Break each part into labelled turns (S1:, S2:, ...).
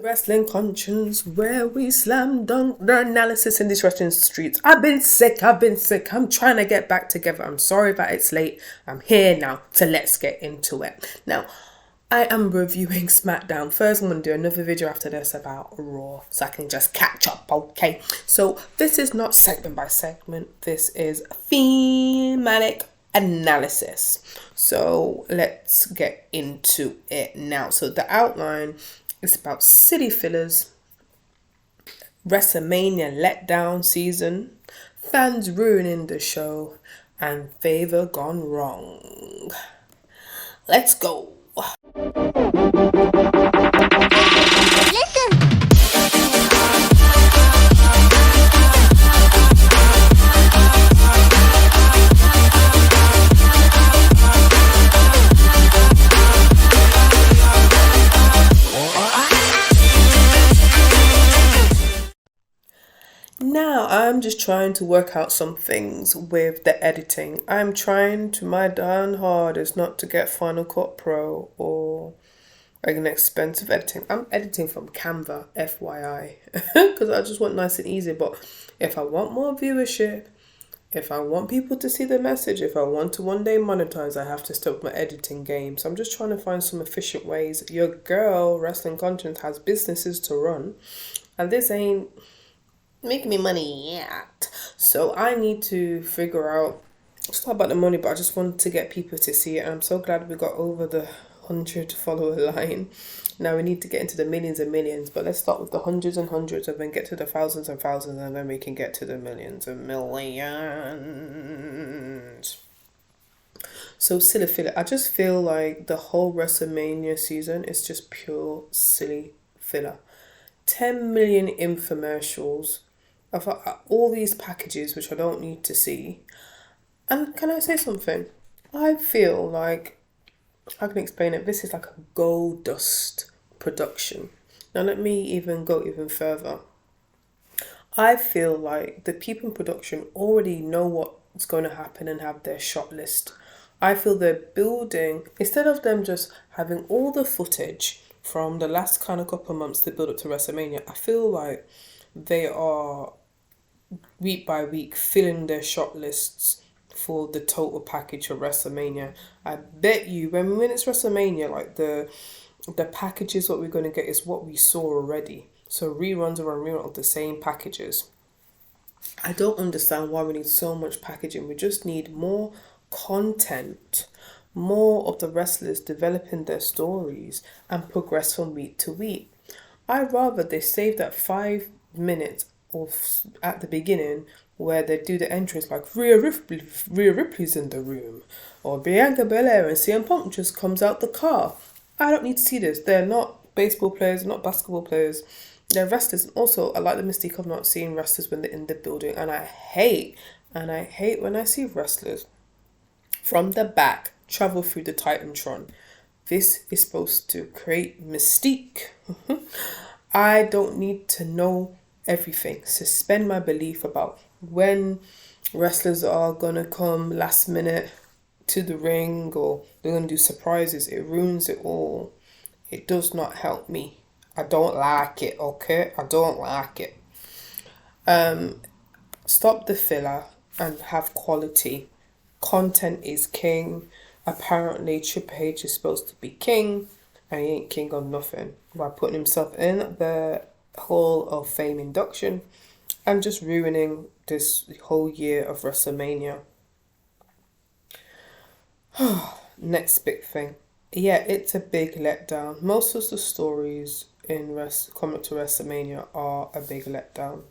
S1: The wrestling conscience, where we slam dunk the analysis in these wrestling streets. I've been sick. I'm trying to get back together. I'm sorry that it's late. I'm here now, so let's get into it. Now, I am reviewing Smackdown. First, I'm going to do another video after this about Raw, so I can just catch up, okay? So, this is not segment by segment. This is thematic analysis. So, let's get into it now. So, the outline is about city fillers, WrestleMania letdown season, fans ruining the show, and favor gone wrong. Let's go. Now, I'm just trying to work out some things with the editing. I'm trying to my darn hardest not to get Final Cut Pro or like an expensive editing. I'm editing from Canva, FYI, because I just want nice and easy. But if I want more viewership, if I want people to see the message, if I want to one day monetize, I have to step my editing game. So I'm just trying to find some efficient ways. Your girl, Wrestling Content, has businesses to run, and this ain't making me money yet. So I need to figure out, it's not about the money, but I just want to get people to see it. And I'm so glad we got over the 100 follower line. Now we need to get into the millions and millions, but let's start with the hundreds and hundreds and then get to the thousands and thousands, and then we can get to the millions and millions. So silly filler. I just feel like the whole WrestleMania season is just pure silly filler. 10 million infomercials of all these packages which I don't need to see. And can I say something? I feel like, I can explain it, this is like a gold dust production. Now let me even go even further. I feel like the people in production already know what's going to happen and have their shot list. I feel they're building, instead of them just having all the footage from the last kind of couple of months to build up to WrestleMania, I feel like they are week by week filling their shot lists for the total package for WrestleMania. I bet you when it's WrestleMania, like the packages what we're going to get is what we saw already. So reruns of the same packages. I don't understand why we need so much packaging. We just need more content, more of the wrestlers developing their stories and progress from week to week. I'd rather they save that 5 minutes of at the beginning where they do the entrance like Rhea Ripley's in the room, or Bianca Belair and CM Punk just comes out the car. I don't need to see this. They're not baseball players, not basketball players. They're wrestlers. And also, I like the mystique of not seeing wrestlers when they're in the building. And I hate when I see wrestlers from the back travel through the Titantron. This is supposed to create mystique. I don't need to know everything. Suspend my belief about when wrestlers are gonna come last minute to the ring or they're gonna do surprises. It ruins it all. It does not help me. I don't like it, okay? I don't like it. Stop the filler and have quality. Content is king. Apparently Triple H is supposed to be king, and he ain't king on nothing by putting himself in the Hall of Fame induction and just ruining this whole year of WrestleMania. Next big thing. Yeah, it's a big letdown. Most of the stories in coming to WrestleMania are a big letdown.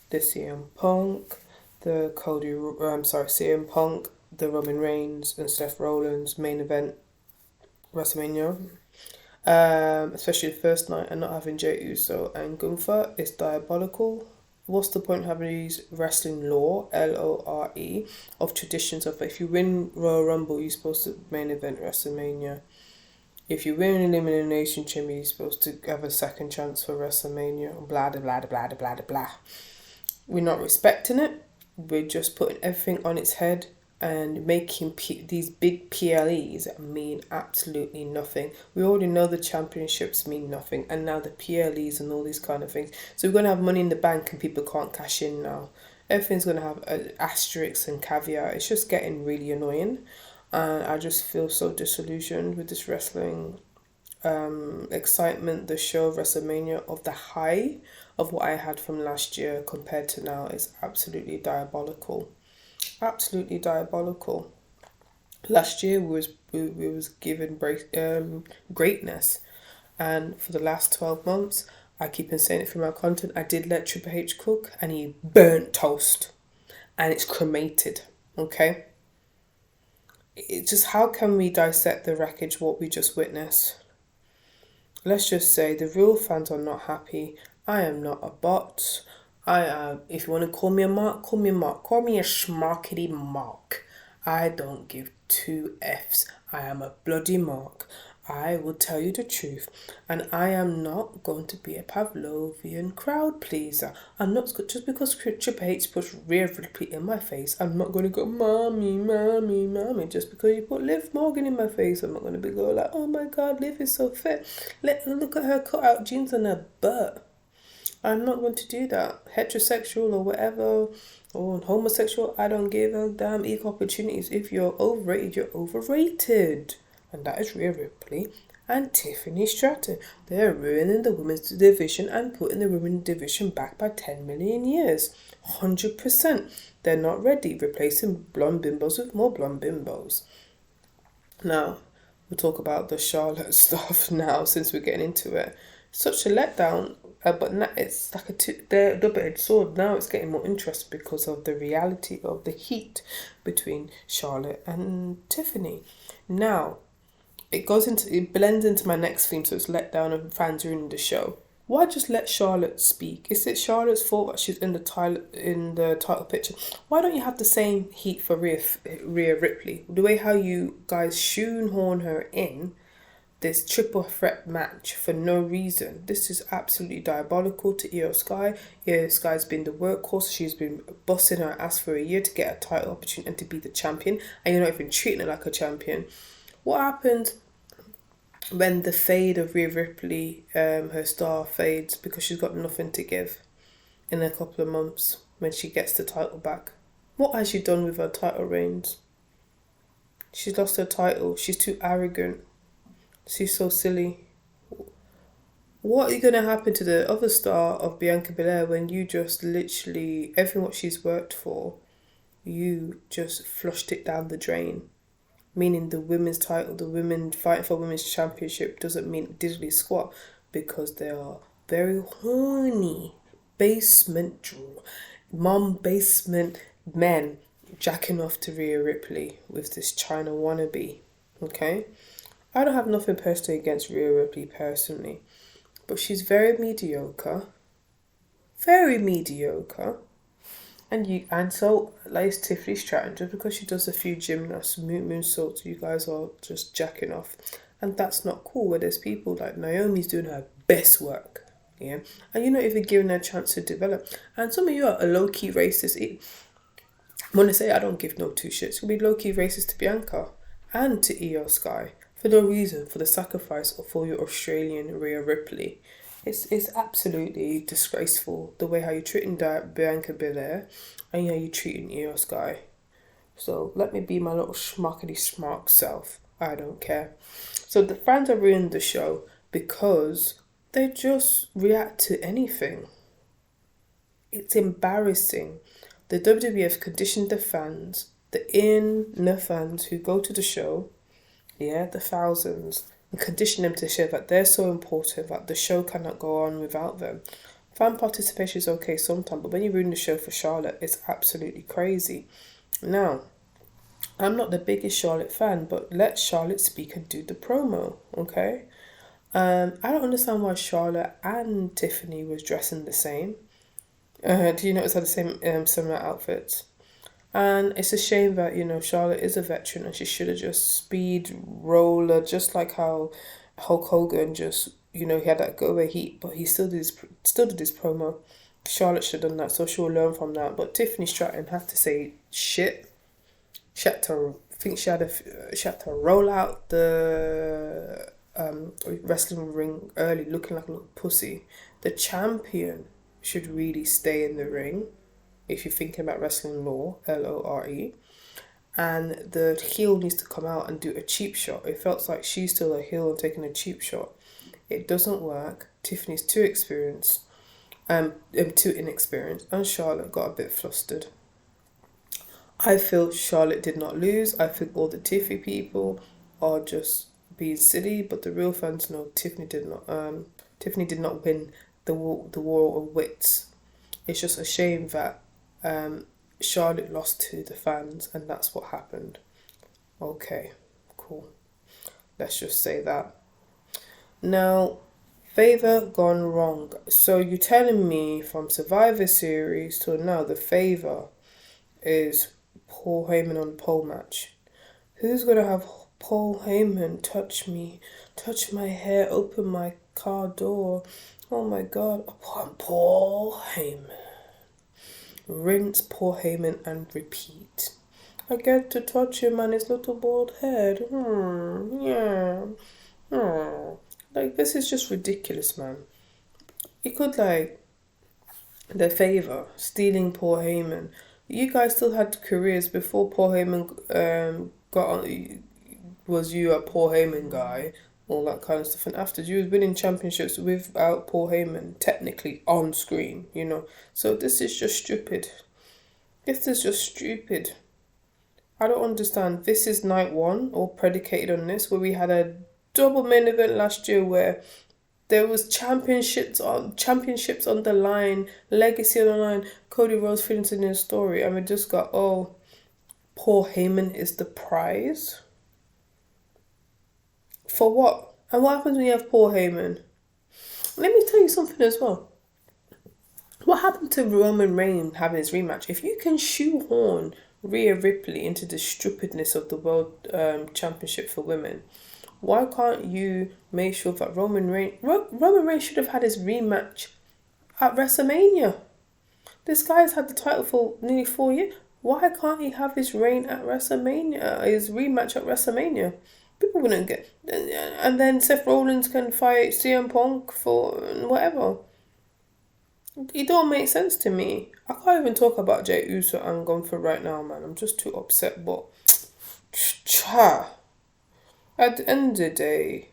S1: The CM Punk, CM Punk, the Roman Reigns and Seth Rollins main event WrestleMania. Especially the first night, and not having Jey Uso and Gunther is diabolical. What's the point of having these wrestling lore, LORE, of traditions of if you win Royal Rumble, you're supposed to main event WrestleMania. If you win an Elimination Chamber, you're supposed to have a second chance for WrestleMania. Blah, blah, blah, blah, blah, blah, blah. We're not respecting it. We're just putting everything on its head and making these big PLEs mean absolutely nothing. We already know the championships mean nothing, and now the PLEs and all these kind of things. So we're going to have money in the bank and people can't cash in now. Everything's going to have asterisks and caveat. It's just getting really annoying, and I just feel so disillusioned with this wrestling excitement. The show of WrestleMania, of the high of what I had from last year compared to now, is absolutely diabolical. Absolutely diabolical. Last year we was given greatness, and for the last 12 months, I keep on saying it through my content, I did let Triple H cook, and he burnt toast, and it's cremated. Okay, it's just, how can we dissect the wreckage what we just witnessed? Let's just say the real fans are not happy. I am not a bot. I am, if you want to call me a mark, call me a mark. Call me a schmarkety mark. I don't give two F's. I am a bloody mark. I will tell you the truth. And I am not going to be a Pavlovian crowd pleaser. I'm not, just because Triple H puts Rhea Ripley in my face, I'm not going to go, mommy, mommy, mommy. Just because you put Liv Morgan in my face, I'm not going to be going like, oh my God, Liv is so fit. Look at her cut out jeans on her butt. I'm not going to do that. Heterosexual or whatever, or homosexual, I don't give a damn. Equal opportunities. If you're overrated, you're overrated. And that is Rhea Ripley and Tiffany Stratton. They're ruining the women's division and putting the women's division back by 10 million years. 100%. They're not ready. Replacing blonde bimbos with more blonde bimbos. Now, we'll talk about the Charlotte stuff now, since we're getting into it. Such a letdown, but now it's like a double-edged sword. Now it's getting more interesting because of the reality of the heat between Charlotte and Tiffany. Now, it blends into my next theme, so it's letdown and fans ruining the show. Why just let Charlotte speak? Is it Charlotte's fault that she's in the title picture? Why don't you have the same heat for Rhea Ripley? The way how you guys shoehorn her in this triple threat match for no reason. This is absolutely diabolical to Io Sky. Io Sky's been the workhorse. She's been busting her ass for a year to get a title opportunity and to be the champion, and you're not even treating her like a champion. What happened when the fade of Rhea Ripley, her star fades because she's got nothing to give in a couple of months when she gets the title back? What has she done with her title reigns? She's lost her title. She's too arrogant. She's so silly. What is going to happen to the other star of Bianca Belair when you just literally, everything what she's worked for, you just flushed it down the drain? Meaning the women's title, the women fighting for women's championship doesn't mean diddly squat, because they are very horny basement men jacking off to Rhea Ripley with this China wannabe. Okay? I don't have nothing personally against Rhea Ripley personally, but she's very mediocre. Very mediocre. And so like Tiffany Stratton, just because she does a few gymnasts, moonsaults, you guys are just jacking off. And that's not cool, where there's people like Naomi's doing her best work. Yeah. And you're not even giving her a chance to develop. And some of you are a low-key racist. When I say I don't give no two shits, you'll be low-key racist to Bianca and to Io Sky for no reason, for the sacrifice for your Australian Rhea Ripley. It's absolutely disgraceful the way how you're treating Bianca Belair and how you're treating Io Sky. So let me be my little schmuckety schmuck self. I don't care. So the fans are ruining the show because they just react to anything. It's embarrassing. The WWF conditioned the fans, the inner fans who go to the show, yeah, the thousands, and condition them to show that they're so important that the show cannot go on without them. Fan participation is okay sometimes, but when you ruin the show for Charlotte, it's absolutely crazy. Now, I'm not the biggest Charlotte fan, but let Charlotte speak and do the promo, okay? I don't understand why Charlotte and Tiffany was dressing the same. Do you notice how the same similar outfits? And it's a shame that, Charlotte is a veteran and she should have just speed roller, just like how Hulk Hogan just, he had that go away heat, but he still did his promo. Charlotte should have done that, so she'll learn from that. But Tiffany Stratton have to say shit. She had to roll out the wrestling ring early, looking like a little pussy. The champion should really stay in the ring. If you're thinking about wrestling law, LORE, and the heel needs to come out and do a cheap shot. It felt like she's still a heel and taking a cheap shot. It doesn't work. Tiffany's too experienced, too inexperienced, and Charlotte got a bit flustered. I feel Charlotte did not lose. I think all the Tiffy people are just being silly, but the real fans know Tiffany did not. Tiffany did not win the war of wits. It's just a shame that Charlotte lost to the fans, and that's what happened. Okay, cool. Let's just say that. Now, favor gone wrong. So you're telling me from Survivor Series till now the favor is Paul Heyman on pole match. Who's gonna have Paul Heyman touch me, touch my hair, open my car door? Oh my god, upon Paul Heyman. Rinse Paul Heyman and repeat. I get to touch him and his little bald head. Yeah. Like, this is just ridiculous, man. You could, like, the favor, stealing Paul Heyman. You guys still had careers before Paul Heyman got on, was you a Paul Heyman guy, all that kind of stuff. And after, you was winning championships without Paul Heyman, technically, on screen, you know. So this is just stupid. This is just stupid. I don't understand. This is night one, all predicated on this, where we had a double main event last year where there was championships on the line, legacy on the line, Cody Rhodes fitting in his story, and we just got, oh, Paul Heyman is the prize? For what? And what happens when you have Paul Heyman? Let me tell you something as well. What happened to Roman Reigns having his rematch? If you can shoehorn Rhea Ripley into the stupidness of the World Championship for women, why can't you make sure that Roman Reigns should have had his rematch at WrestleMania? This guy's had the title for nearly 4 years. Why can't he have his reign at WrestleMania, his rematch at WrestleMania? People wouldn't get... And then Seth Rollins can fight CM Punk for whatever. It don't make sense to me. I can't even talk about Jey Uso and Gunther right now, man. I'm just too upset, but... At the end of the day,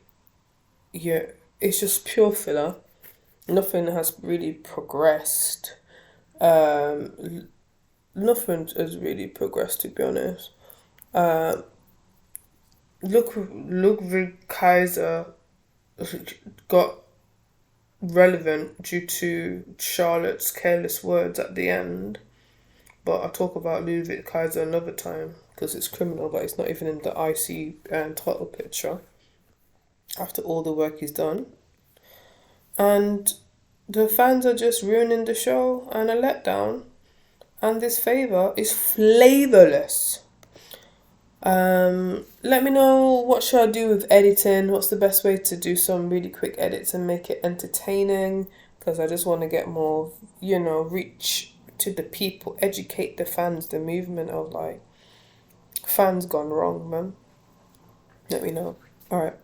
S1: yeah, it's just pure filler. Nothing has really progressed. Nothing has really progressed, to be honest. Ludwig Kaiser got relevant due to Charlotte's careless words at the end. But I'll talk about Ludwig Kaiser another time, because it's criminal that he's not even in the IC title picture after all the work he's done. And the fans are just ruining the show and a letdown. And this favor is flavorless. Let me know what should I do with editing. What's the best way to do some really quick edits and make it entertaining? Because I just want to get more, reach to the people, educate the fans, the movement of, like, fans gone wrong, man. Let me know. Alright.